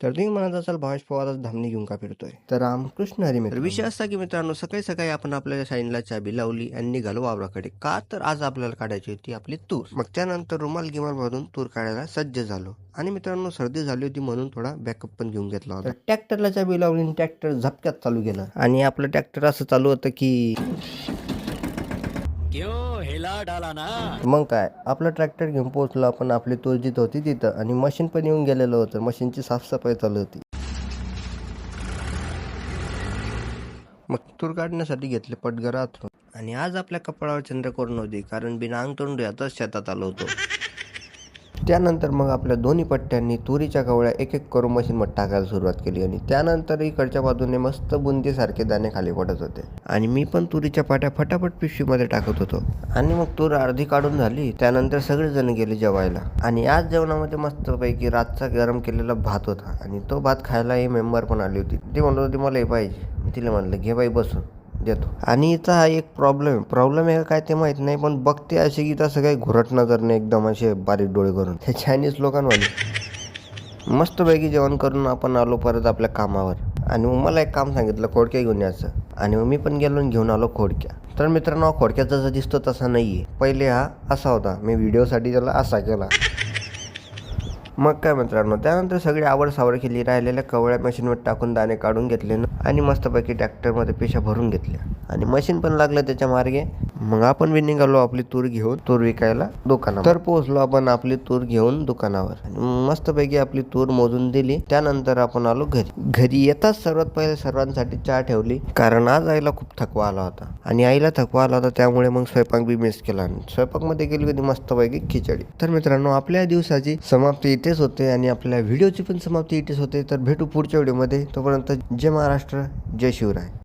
तर तुम्ही म्हणत असाल भावेश पवार आज धामणी घेऊन का फिरतोय? तर रामकृष्ण हरी मित्र. विषय असा की मित्रांनो, सकाळी सकाळी आपण आपल्या शाईनला चाबी लावली आणि निघालो वावराकडे. का तर आज आपल्याला काढायची होती आपली तूर. मग त्यानंतर रुमाल गिमाल मधून तूर काढायला सज्ज झालो. आणि मित्रांनो, सर्दी झाली होती म्हणून थोडा बॅकअप पण घेऊन घेतला होता. ट्रॅक्टरला चाबी लावली आणि ट्रॅक्टर झपक्यात चालू गेलं. आणि आपलं ट्रॅक्टर असं चालू होतं की मग काय, आपलं ट्रॅक्टर घेऊन पोहोचलो आपण आपली तूर जिथं होती तिथं, आणि मशीन पण येऊन गेलेलं होतं. मशीनची साफसफाई चालू होती. मग तूर काढण्यासाठी घेतले पटगर आथरून. आणि आज आपल्या कपाळावर चंद्रकोर नव्हती, कारण बिना अंग तोंडूयातच शेतात आलो होतो. त्यानंतर मग आपल्या दोन्ही पट्ट्यांनी तुरीच्या कवळ्या एक एक करून मशीनमध्ये टाकायला सुरुवात केली. आणि त्यानंतर इकडच्या बाजूने मस्त बुंदीसारखे दाणे खाली पडत होते. आणि मी पण तुरीच्या पाट्या फटाफट पिशवीमध्ये टाकत होतो. आणि मग तूर अर्धी काढून झाली. त्यानंतर सगळेजण गेले जेवायला. आणि आज जेवणामध्ये मस्तपैकी रातचा गरम केलेला भात होता. आणि तो भात खायला ही मेंबर पण आली होती. ती म्हणत होती मला हे पाहिजे. तिला म्हणलं घे बाई बसून देतो. आणि इथं हा एक प्रॉब्लेम आहे का काय ते माहित नाही, पण बघते असे की तसं काही घुरट नजर नाही, एकदम असे बारीक डोळे करून हे चायनीज लोकांवाले. मस्तपैकी जेवण करून आपण आलो परत आपल्या कामावर. आणि मग मला एक काम सांगितलं, खोडक्या घेऊन यायचं. आणि मग मी पण गेलो आणि घेऊन आलो खोडक्या. तर मित्रांनो, खोडक्या जसा दिसतो तसा नाहीये. पहिले हा असा होता, मी व्हिडिओसाठी त्याला असा केला. मग काय मित्रांनो, त्यानंतर सगळी आवड सावड केली. राहिलेल्या कवळ्या मशीनवर टाकून दाणे काढून घेतले आणि मस्तपैकी ट्रॅक्टरमध्ये पिशा भरून घेतल्या. आणि मशीन पण लागलं त्याच्या मार्गे. मग आपण बी निघालो आपली तूर घेऊन तूर विकायला दुकानावर. तर पोहोचलो आपण आपली तूर घेऊन दुकानावर. आणि मस्तपैकी आपली तूर मोजून दिली. त्यानंतर आपण आलो घरी येताच सर्वात पहिले सर्वांसाठी चहा ठेवली, कारण आज आईला खूप थकवा आला होता. आणि आईला थकवा आला होता त्यामुळे मग स्वयंपाक बी मिस केला. आणि स्वयंपाकमध्ये केली होती मस्तपैकी खिचडी. तर मित्रांनो, आपल्या दिवसाची समाप्ती इथेच होते आणि आपल्या व्हिडिओची पण समाप्ती इथेच होते. तर भेटू पुढच्या व्हिडिओमध्ये. तोपर्यंत जय महाराष्ट्र, जय शिवराय.